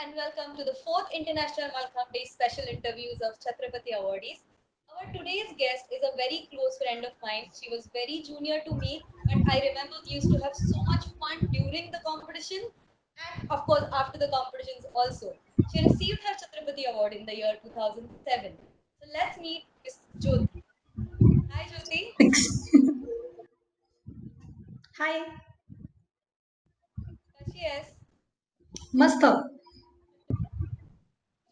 and welcome to the fourth International Malcolm Day special interviews of Chhatrapati Awardees. Our today's guest is a very close friend of mine. She was very junior to me, but I remember we used to have so much fun during the competition and, of course, after the competitions also. She received her Chhatrapati Award in the year 2007. So let's meet Miss Jyoti. Hi, Jyoti. Thanks. Hi, Kashi yes. मस्त.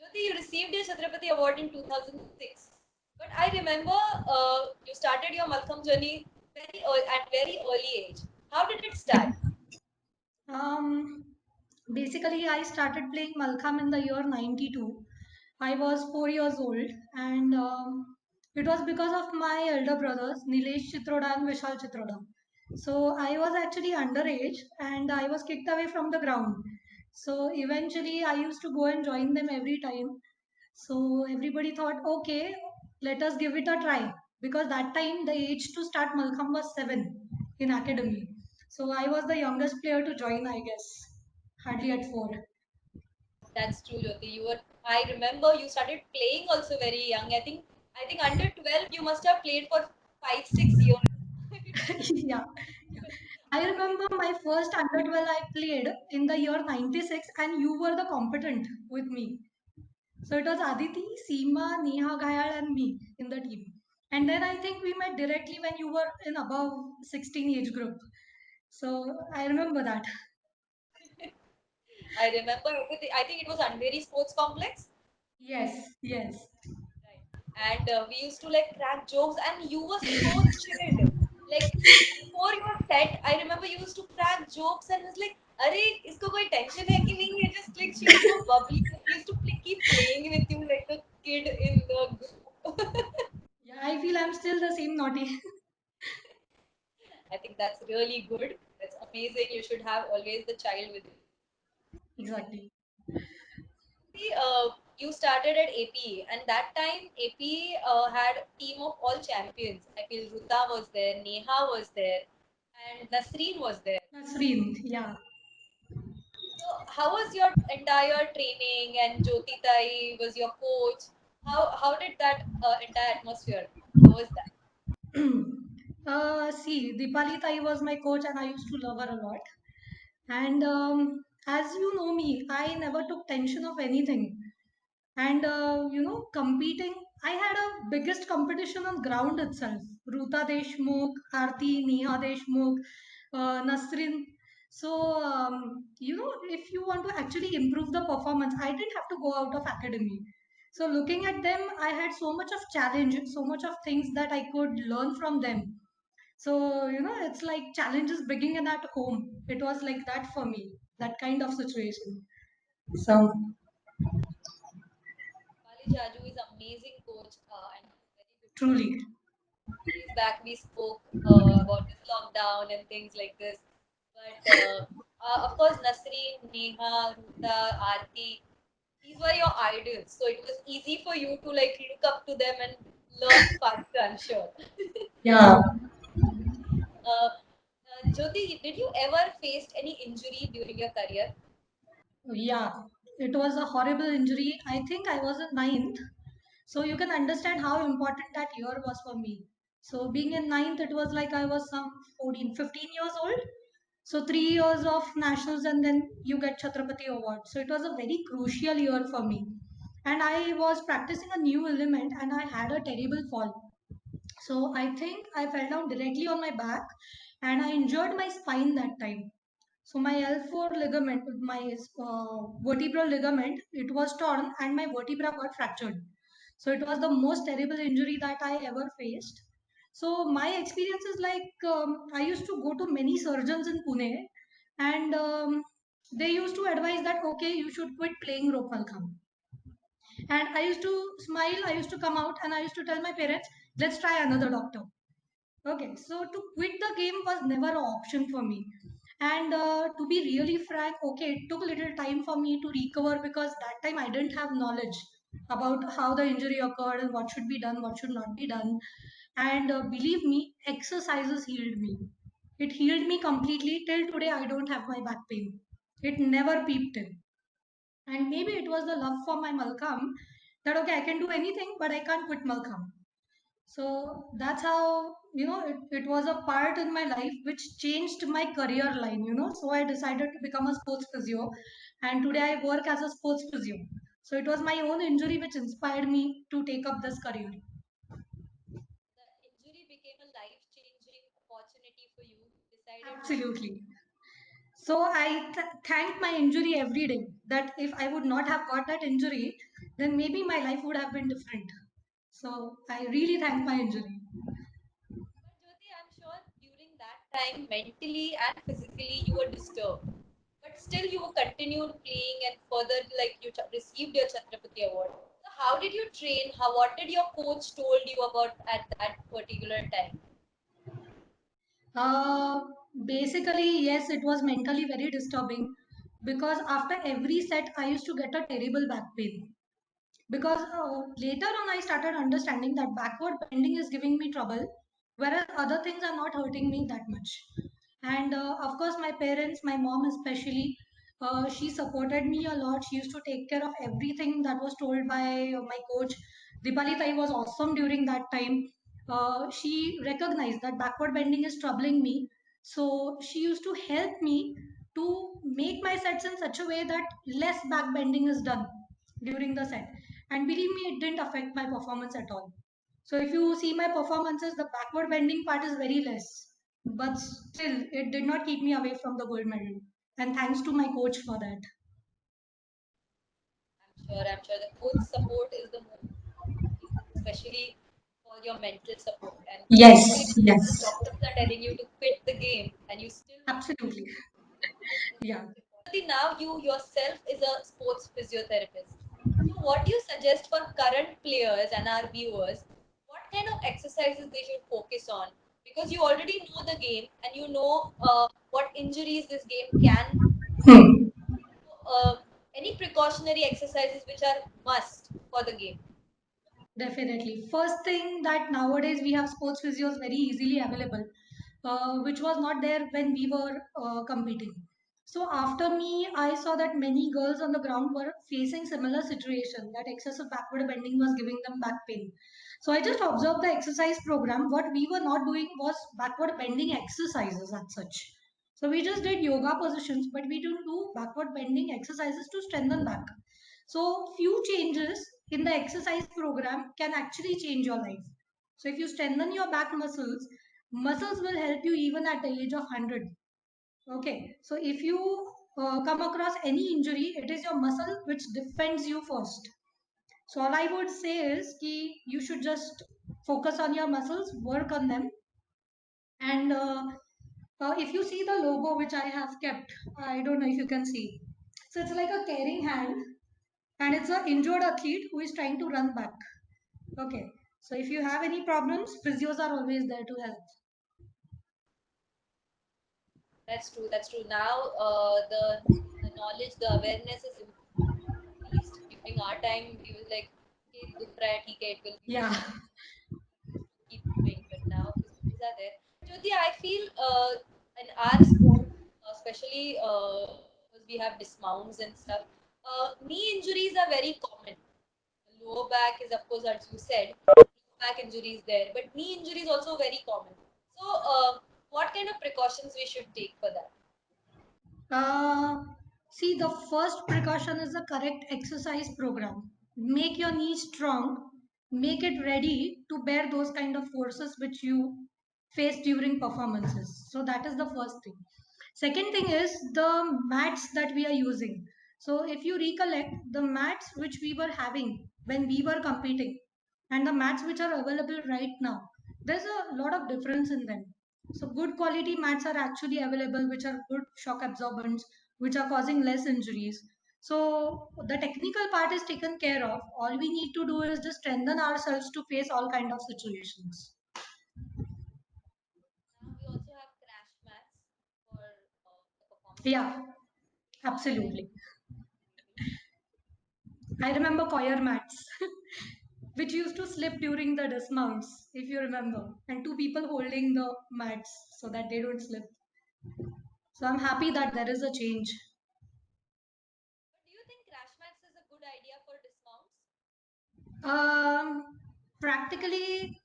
Jyoti, you received your Chhatrapati Award in 2006. But I remember you started your Malcolm journey at very early age. How did it start? Um, Basically, I started playing Malkham in the year 92. I was 4 years old, and it was because of my elder brothers, Nilesh Chitroda and Vishal Chitroda. So I was actually underage, and I was kicked away from the ground. So eventually, I used to go and join them every time. So everybody thought, okay, let us give it a try. Because that time the age to start Malkham was 7 in academy. So I was the youngest player to join, I guess, hardly at 4. That's true, Jyoti. I remember you started playing also very young. I think under 12 you must have played for 5, 6 years. Yeah. Yeah. I remember my first under 12 I played in the year 96, and you were the competent with me. So it was Aditi, Seema, Neha Ghayal, and me in the team. And then I think we met directly when you were in above 16 age group. So I remember that. I remember I think it was Andheri Sports Complex. Yes, yes. Right. And we used to like crack jokes, and you were so chilled. Like before your set, I remember you used to crack jokes, and was like, "Arey, isko koi tension hai ki nahi?" It just like she was so bubbly. We used to keep playing with you like a kid in the group. Yeah, I feel I'm still the same naughty. I think that's really good. That's amazing. You should have always the child with you. Exactly. See, you started at AP, and that time AP had a team of all champions. I feel Ruta was there, Neha was there, and Nasreen was there. Nasreen, yeah. So, how was your entire training? And Jyoti Tai was your coach. How did that entire atmosphere? How was that? See, Dipali Tai was my coach, and I used to love her a lot. And as you know me, I never took tension of anything. And competing, I had a biggest competition on ground itself. Ruta Deshmukh, Aarti, Neha Deshmukh, Nasrin. So if you want to actually improve the performance, I didn't have to go out of academy. So looking at them, I had so much of challenge, so much of things that I could learn from them. So it's like challenges beginning at home. It was like that for me, that kind of situation. So Pali Jaju is amazing coach and very good friend. truly. Days back we spoke about this lockdown and things like this. But of course, Nasreen, Neha, Ruta, Aarti, these were your idols. So it was easy for you to like look up to them and learn faster, I'm sure. Yeah. Jyoti, did you ever faced any injury during your career? Yeah, it was a horrible injury. I think I was in ninth. So you can understand how important that year was for me. So being in ninth, it was like I was some 14, 15 years old. So 3 years of nationals, and then you get Chhatrapati Award. So it was a very crucial year for me. And I was practicing a new element, and I had a terrible fall. So I think I fell down directly on my back, and I injured my spine that time. So my L4 ligament, my vertebral ligament, it was torn, and my vertebra got fractured. So it was the most terrible injury that I ever faced. So my experience is like I used to go to many surgeons in Pune, and they used to advise that okay, you should quit playing rope Malkham. And I used to smile. I used to come out, and I used to tell my parents, let's try another doctor. Okay, so to quit the game was never an option for me. And to be really frank, okay, it took a little time for me to recover because that time I didn't have knowledge about how the injury occurred and what should be done, what should not be done. And believe me, exercises healed me. It healed me completely. Till today, I don't have my back pain. It never peeped in. And maybe it was the love for my Malkham that, okay, I can do anything, but I can't quit Malkham. So that's how, it was a part in my life which changed my career line. So I decided to become a sports physio, and today I work as a sports physio. So it was my own injury which inspired me to take up this career. The injury became a life-changing opportunity for you. You decided to do Absolutely. So I thank my injury every day. That if I would not have got that injury, then maybe my life would have been different. So I really thank my injury. But Jyoti, I'm sure during that time, mentally and physically, you were disturbed. But still, you continued playing and further, like you received your Chhatrapati Award. So, how did you train? What did your coach told you about at that particular time? Uh, Basically, yes, it was mentally very disturbing because after every set, I used to get a terrible back pain. Because later on, I started understanding that backward bending is giving me trouble, whereas other things are not hurting me that much. And of course, my parents, my mom especially, she supported me a lot. She used to take care of everything that was told by my coach. Dipali Tai was awesome during that time. She recognized that backward bending is troubling me. So she used to help me to make my sets in such a way that less back bending is done during the set. And believe me, it didn't affect my performance at all. So if you see my performances, the backward bending part is very less. But still, it did not keep me away from the gold medal. And thanks to my coach for that. I'm sure the coach support is the most important thing, especially for your mental support. And Yes, sometimes yes, the doctors are telling you to quit the game, and you still want to absolutely. that is Yeah. most important. See, now you yourself is a sports physiotherapist. So, what do you suggest for current players and our viewers? What kind of exercises they should focus on? Because you already know the game and you know what injuries this game can bring. Hmm. So, any precautionary exercises which are must for the game? Definitely. First thing that nowadays we have sports physios very easily available, which was not there when we were competing. So after me, I saw that many girls on the ground were facing similar situation that excessive backward bending was giving them back pain. So I just observed the exercise program. What we were not doing was backward bending exercises as such. So we just did yoga positions, but we didn't do backward bending exercises to strengthen back. So few changes in the exercise program can actually change your life. So if you strengthen your back muscles, muscles will help you even at the age of 100. Okay, so if you come across any injury, it is your muscle which defends you first. So all I would say is ki you should just focus on your muscles, work on them, and if you see the logo which I have kept, I don't know if you can see. So it's like a caring hand, and it's an injured athlete who is trying to run back. Okay, so if you have any problems, physios are always there to help. That's true. That's true. Now, the knowledge, the awareness is increased. During our time, we was like, okay, dukh raha hai, theek hai, it will be Yeah. okay. Used to keep moving, but now physios are there. Jyoti, I feel in our sport, especially because we have dismounts and stuff, knee injuries are very common. Lower back is, of course, as you said, lower back injuries there, but knee injury is also very common. So, what kind of precautions we should take for that? Uh, See, the first precaution is the correct exercise program. Make your knees strong, make it ready to bear those kind of forces which you face during performances. So, that is the first thing. Second thing is the mats that we are using. So, if you recollect, the mats which we were having when we were competing and the mats which are available right now, there's a lot of difference in them. So good quality mats are actually available, which are good shock absorbents, which are causing less injuries. So the technical part is taken care of. All we need to do is just strengthen ourselves to face all kind of situations. Now we also have crash mats for the performance Yeah, enhancement. Which one are there? absolutely. I remember coir mats, which used to slip during the dismounts, if you remember, and two people holding the mats so that they don't slip. So I'm happy that there is a change. But do you think crash Um, Practically,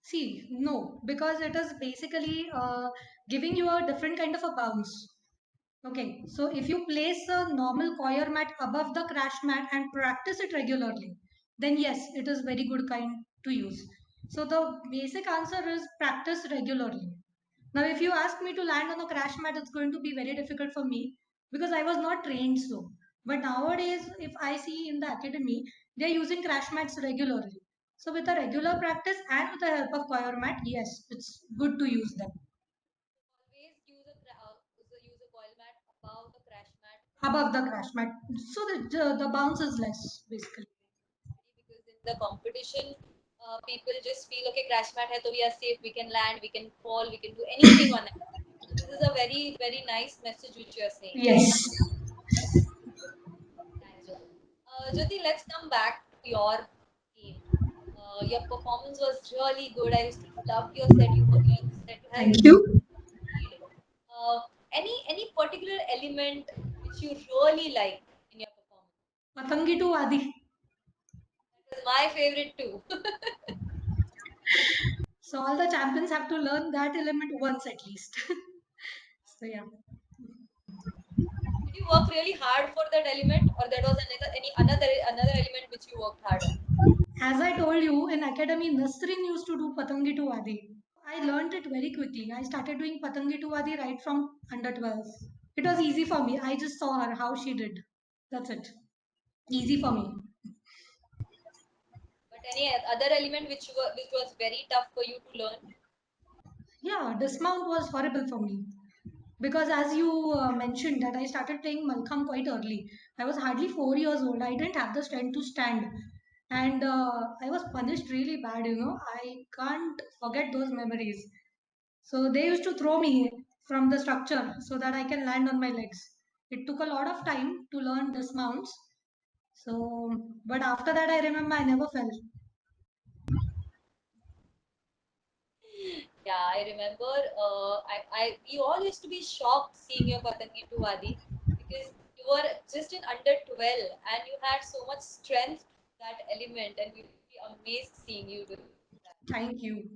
see, no, because it is basically giving you a different kind of a bounce. Okay, so if you place a normal coir mat above the crash mat and practice it regularly, then yes, it is very good kind to use. So the basic answer is practice regularly. Now, if you ask me to land on a crash mat, it's going to be very difficult for me because I was not trained so. But nowadays, if I see in the academy, they're using crash mats regularly. So with a regular practice and with the help of coir mat, yes, it's good to use them Always use a coil mat above the crash mat above the crash mat, so that the bounce is less basically. because in the competition, people just feel okay, crash mat hai, so we are safe, we can land, we can fall, we can do anything on it. So this is a very nice message which you are saying. Yes. Thanks, Jyoti. Jyoti, let's come back to your game. Your performance was really good. I used to love your set. Your set has Thank you. speed. Uh, any particular element which you really like in your performance? Patangi to Adi. That was my favorite too. So all the champions have to learn that element once at least. So yeah. Did you work really hard for that element, or that was another element which you worked hard on? As I told you, in academy, Nasrin used to do Patangi to Adi. I learned it very quickly. I started doing Patangi to Adi right from under 12. It was easy for me. I just saw her how she did. That's it. Easy for me. But any other element which was very tough for you to learn? Yeah, dismount was horrible for me. Because as you mentioned that I started playing Malkham quite early. I was hardly 4 years old. I didn't have the strength to stand. And I was punished really bad, you know. I can't forget those memories. So they used to throw me from the structure so that I can land on my legs. It took a lot of time to learn dismounts. So, but after that, I remember I never fell. Yeah, I remember. We all used to be shocked seeing your Patangi Tuwadi because you were just in under 12 and you had so much strength, that element, and we would be amazed seeing you doing that. Thank you.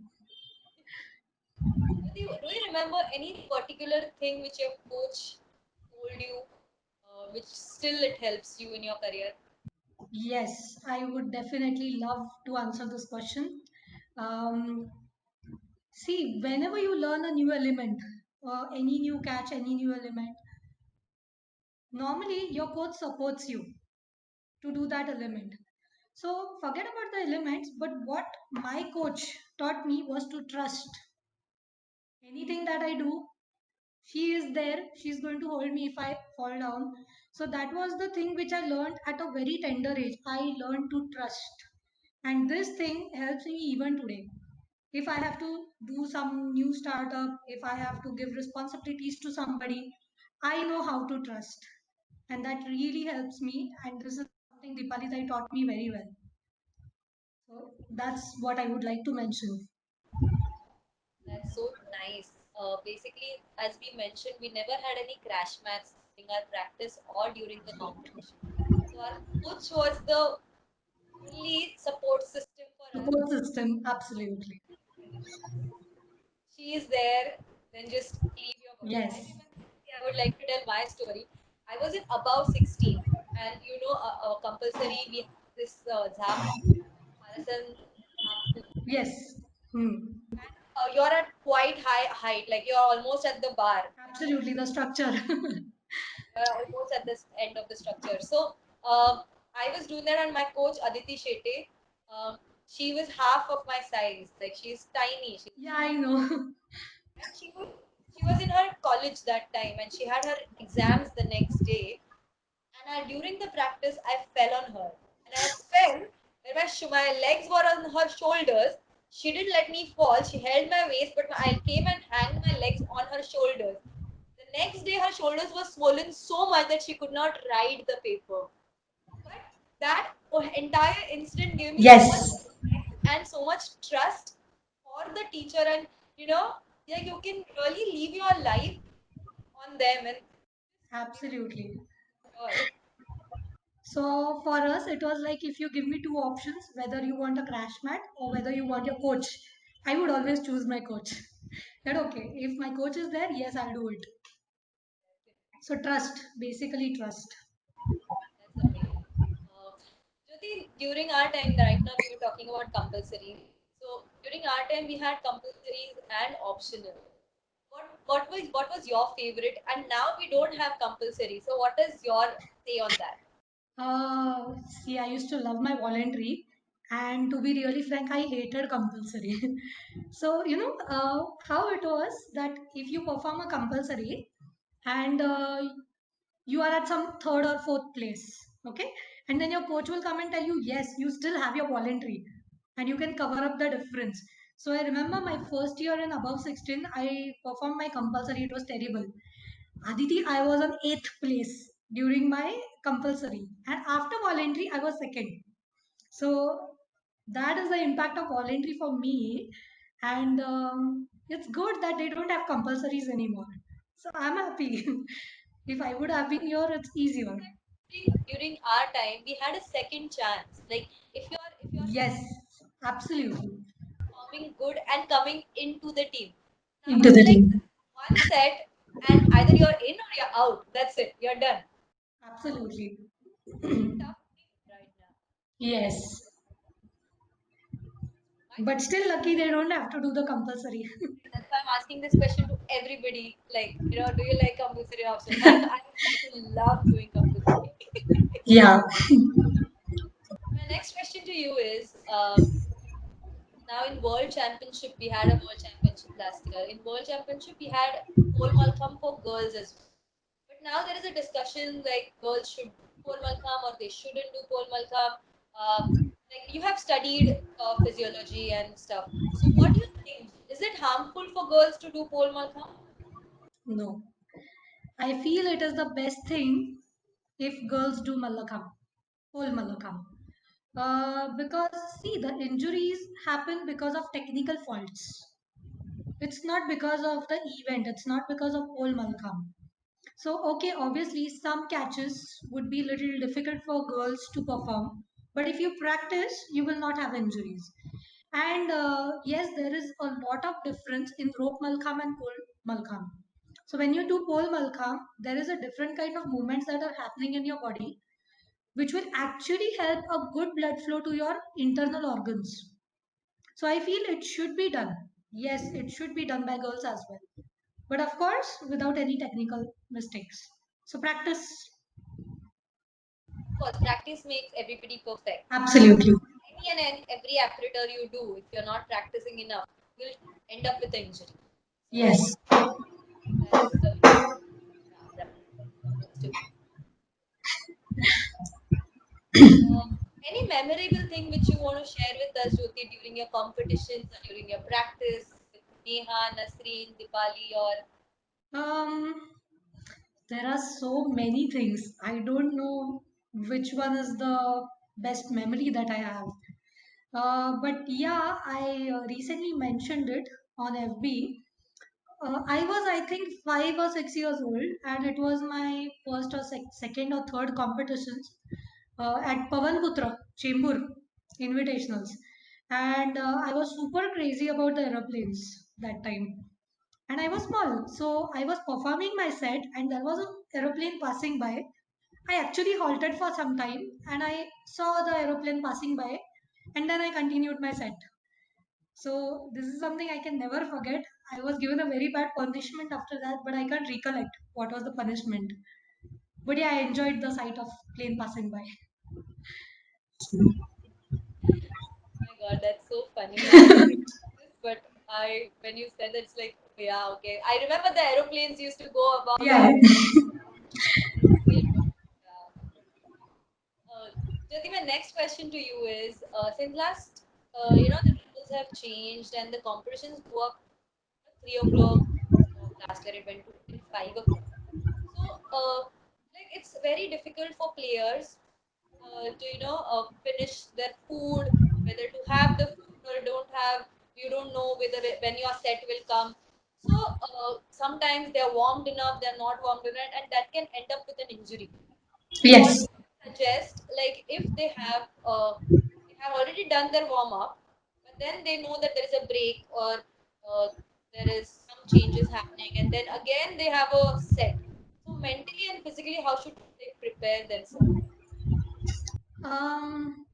Do you remember any particular thing which your coach told you, which still it helps you in your career? Yes, I would definitely love to answer this question. Um, See, whenever you learn a new element, any new catch, any new element, normally your coach supports you to do that element. So forget about the elements, but what my coach taught me was to trust. Anything that I do, she is there, she's going to hold me if I fall down. So that was the thing which I learned at a very tender age. I learned to trust. And this thing helps me even today. If I have to do some new startup, if I have to give responsibilities to somebody, I know how to trust. And that really helps me. And this is something Dipali taught me very well. So that's what I would like to mention. That's so nice. Basically, as we mentioned, we never had any crash mats during our practice or during the competition. So our coach was the only support system for us. Support system, absolutely. She is there, then just leave your work. I Yes. remember, I would like to tell my story. I was in above 16, and compulsory we have this zap, marathon zap. Yes. Hmm. You're at quite high height, like you're almost at the bar. Absolutely. The structure. You're almost at this end of the structure. So I was doing that, and my coach Aditi Shetty, she was half of my size. Like she's tiny. She's Yeah, I know. and she was in her college that time, and she had her exams the next day. And during the practice, I fell on her, and I fell. When my legs were on her shoulders, she didn't let me fall. She held my waist, but I came and hanged my legs on her shoulders. The next day, her shoulders were swollen so much that she could not write the paper. But that entire incident gave me so much Yes. respect and so much trust for the teacher, and you know, yeah, you can really live your life on them, and just give Absolutely. joy. So for us, it was like if you give me two options, whether you want a crash mat or whether you want your coach, I would always choose my coach. That okay, if my coach is there, yes, I'll do it. So trust, basically trust. That's amazing. Uh, Jyoti, during our time, right now we were talking about compulsory. So during our time, we had compulsories and optional. What was your favorite? And now we don't have compulsory. So what is your say on that? See, I used to love my voluntary, and to be really frank, I hated compulsory. So, how it was that if you perform a compulsory and you are at some third or fourth place, okay, and then your coach will come and tell you, yes, you still have your voluntary and you can cover up the difference. So, I remember my first year in above 16, I performed my compulsory, it was terrible. Aditi, I was on eighth place during my compulsory, and after voluntary, I was second. So that is the impact of voluntary for me, and it's good that they don't have compulsories anymore. So I'm happy. If I would have been here, it's easier. During our time, we had a second chance. Like if you're Yes, absolutely. performing good and coming into the team. Now Into it's the like team. one set and either you're in or you're out. That's it. You're done. Absolutely. Very tough thing right now. Yes. My But still lucky they don't have to do the compulsory. That's why I'm asking this question to everybody. Like, do you like compulsory option? I used to love doing compulsory. Yeah. My next question to you is, now in World Championship, we had a World Championship last year. In World Championship, we had pole Malcolm for girls as well. But now there is a discussion like girls should do pole Malcolm or they shouldn't do pole Malcolm. Like you have studied physiology and stuff. So what do you think? Is it harmful for girls to do pole Malcolm? No. I feel it is the best thing if girls do Mallakhamb, whole Mallakhamb. Because see, the injuries happen because of technical faults. It's not because of the event. It's not because of pole Mallakhamb. So okay, obviously some catches would be little difficult for girls to perform, but if you practice, you will not have injuries. And yes, there is a lot of difference in rope Malkham and pole Malkham. So when you do pole Malkham, there is a different kind of movements that are happening in your body, which will actually help a good blood flow to your internal organs. So I feel it should be done. Yes, it should be done by girls as well. But of course, without any technical mistakes. So practice. Of course, practice makes everybody perfect. Absolutely. Any and every apparatus you do, if you're not practicing enough, will end up with an injury. So Yes. that's yeah, right. Understood. Any memorable thing which you want to share with us, Jyoti, during your competitions or during your practice with Neha, Nasreen, Dipali, or Um, there are so many things. I don't know which one is the best memory that I have. But yeah, I recently mentioned it on FB. I was, I think, 5 or 6 years old, and it was my first or second or third competitions at Pavanputra, Chembur Invitationals. And I was super crazy about the aeroplanes that time. And I was small, so I was performing my set, and there was an aeroplane passing by. I actually halted for some time, and I saw the aeroplane passing by, and then I continued my set. So this is something I can never forget. I was given a very bad punishment after that, but I can't recollect what was the punishment. But yeah, I enjoyed the sight of plane passing by. my God, that's so funny. I didn't know this, but I when you said it's like yeah, okay. I remember the aeroplanes used to go above Yeah. the field. Yeah. Uh, Jyoti, my next question to you is since last the rules have changed and the competitions go up 3 o'clock. Last year it went to till 5 o'clock. So like it's very difficult for players to finish their food, whether to have the food or don't have. You don't know whether when your set will come. So sometimes they're warmed enough, they're not warmed enough, and that can end up with an injury. So what Yes. suggest, like if they have already done their warm up, but then they know that there is a break or there is some changes happening, and then again they have a set. So mentally and physically, how should they prepare themselves? Um,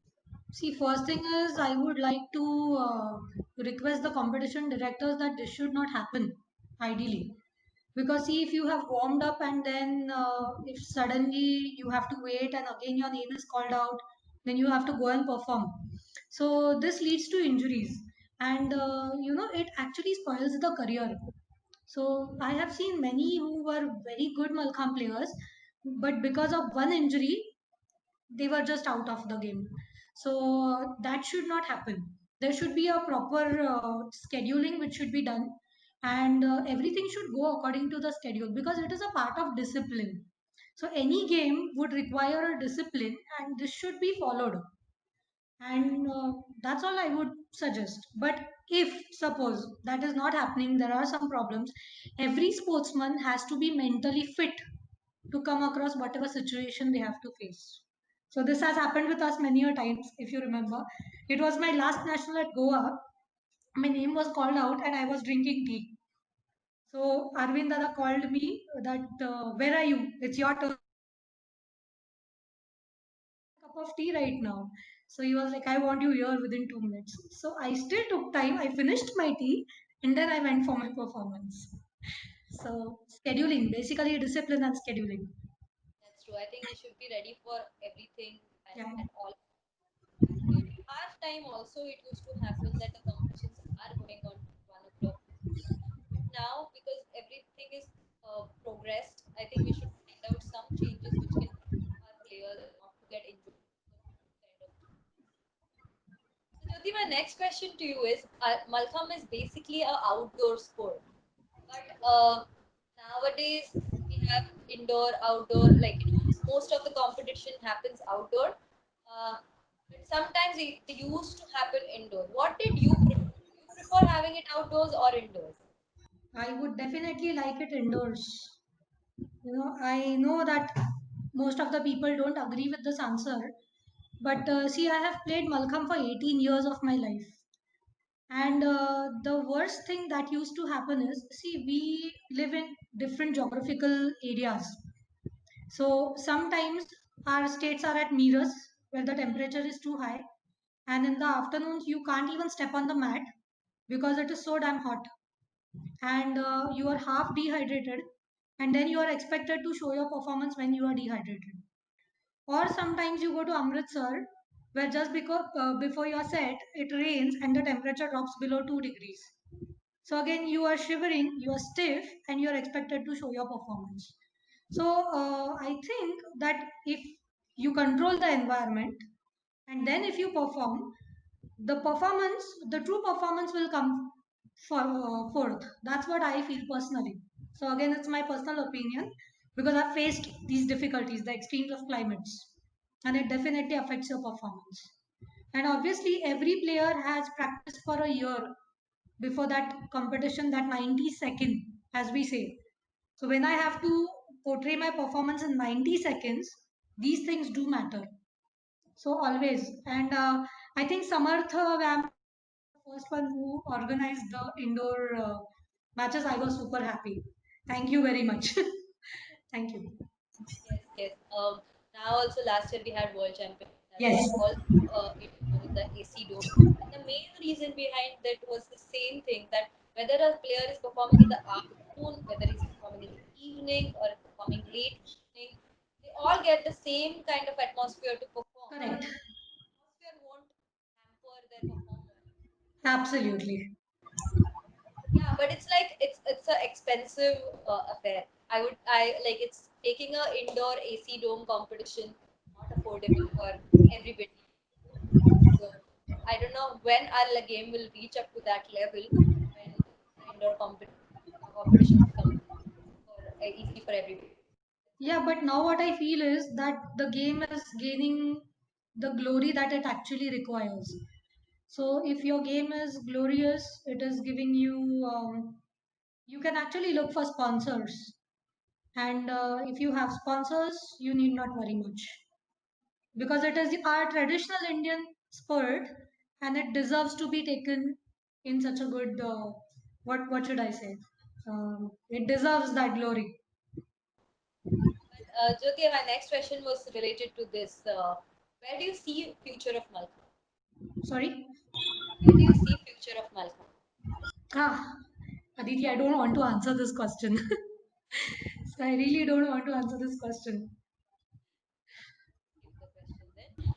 See, first thing is I would like to request the competition directors that this should not happen, ideally. Because see, if you have warmed up and then if suddenly you have to wait and again your name is called out, then you have to go and perform. So this leads to injuries, and it actually spoils the career. So I have seen many who were very good Malkham players, but because of one injury, they were just out of the game. So that should not happen. There should be a proper scheduling which should be done, and everything should go according to the schedule because it is a part of discipline. So any game would require a discipline, and this should be followed. And that's all I would suggest. But if suppose that is not happening, there are some problems. Every sportsman has to be mentally fit to come across whatever situation they have to face. So this has happened with us many a times. If you remember, it was my last national at Goa. My name was called out and I was drinking tea. So Arvind Dada called me that where are you? It's your turn. Cup of tea right now. So he was like, I want you here within 2 minutes. So I still took time. I finished my tea and then I went for my performance. So scheduling, basically discipline and scheduling. That's true. I think we should be ready for everything and Yeah. at all. And during our time also, it used to happen that the competitions are going on 1 o'clock. But now, because everything is progressed, I think we should find out some changes which can help our players not to get injured because of these kind of changes. So, Jyoti, my next question to you is Malkham is basically a outdoor sport, but nowadays we have indoor, outdoor, like most of the competition happens outdoor. Uh, but sometimes they used to happen indoor. What did you prefer? Do you prefer having it outdoors or indoors? I would definitely like it indoors. I know that most of the people don't agree with this answer, but see, I have played Malkham for 18 years of my life. And the worst thing that used to happen is, see, we live in different geographical areas. So sometimes our states are at mirrors where the temperature is too high, and in the afternoons, you can't even step on the mat because it is so damn hot. And you are half dehydrated, and then you are expected to show your performance when you are dehydrated. Or sometimes you go to Amritsar where just because before your set it rains and the temperature drops below 2 degrees. So again you are shivering, you are stiff, and you are expected to show your performance. So I think that if you control the environment and then if you perform, the true performance will come forth. That's what I feel personally. So again, it's my personal opinion because I've faced these difficulties, the extremes of climates, and it definitely affects your performance. And obviously every player has practiced for a year before that competition, that 90 second, as we say. So when I have to portray my performance in 90 seconds, these things do matter. So always. And I think Samarth Vam, first one who organized the indoor matches. I was super happy. Thank you very much. Thank you. Yes, yes. Now also last year we had World Championship that Yes. was also indoor in the AC dome, and the main reason behind that was the same thing, that whether a player is performing in the afternoon, whether he's performing in the evening or performing late evening, they all get the same kind of atmosphere to perform, Correct. and atmosphere won't hamper their performance. Absolutely. Yeah, but it's like it's an expensive affair. I like it's taking a indoor AC dome competition, not affordable for everybody. So I don't know when our game will reach up to that level when the indoor competitions become easy for everybody. Yeah, but now what I feel is that the game is gaining the glory that it actually requires. So if your game is glorious, it is giving you, you can actually look for sponsors. And if you have sponsors, you need not worry much. because it is our traditional Indian sport and it deserves to be taken in such a good, what should I say? It deserves that glory. Jyoti, my next question was related to this. Where do you see future of Malcolm? Sorry? Where do you see future of Malcolm? Ah, Aditi, I don't want to answer this question. So I really don't want to answer this question. Skip the question then.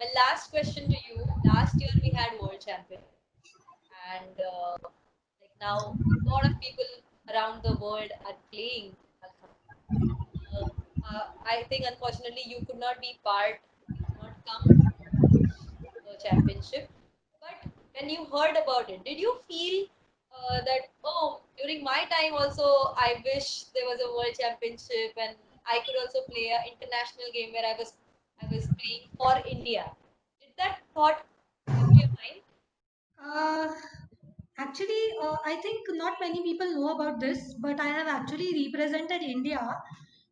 My last question to you. Last year we had World Champion, and like now a lot of people around the world are playing Malcolm. Uh, I think unfortunately you could not be part, you could not come the championship. But when you heard about it, did you feel that oh, during my time also, I wish there was a world championship and I could also play an international game where I was playing for India. Did that thought come to your mind? Uh, Actually, I think not many people know about this, but I have actually represented India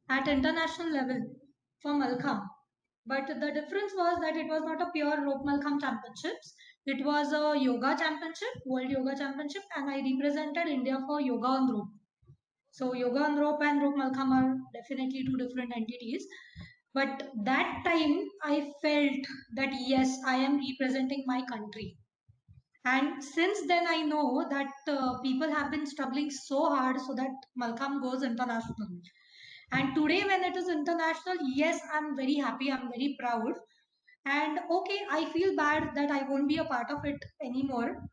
at international level for Malkham. But the difference was that it was not a pure rope Malkham championships. It was a yoga championship, world yoga championship, and I represented India for yoga on rope. So yoga on rope and rope Malkham are definitely two different entities. But that time I felt that yes, I am representing my country. And since then, I know that people have been struggling so hard so that Malcolm goes international. And today, when it is international, yes, I'm very happy, I'm very proud. And okay, I feel bad that I won't be a part of it anymore.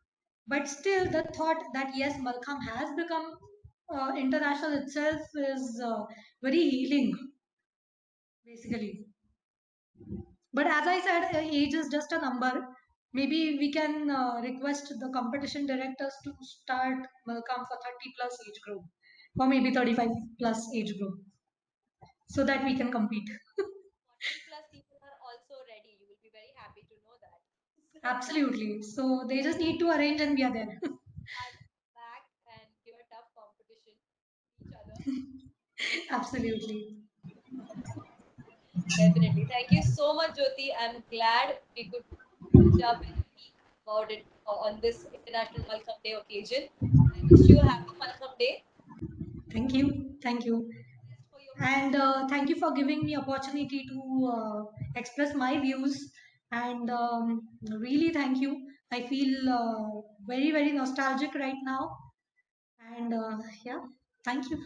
But still, the thought that yes, Malcolm has become international itself is very healing, basically. But as I said, age is just a number. Maybe we can request the competition directors to start Malcolm for 30 plus age group or maybe 35 plus age group so that we can compete. 40 plus people are also ready. You will be very happy to know that. So Absolutely. So they just need to arrange and we are there. start back and give a tough competition each other. Absolutely. Definitely. Thank you so much, Jyoti. I'm glad we could catch up and speak about it on this International Malcolm Day occasion. I wish you a happy Malcolm Day. Thank you. Thank you. Best for your And future. thank you for giving me opportunity to express my views. And really thank you. I feel very, very nostalgic right now. And yeah, thank you.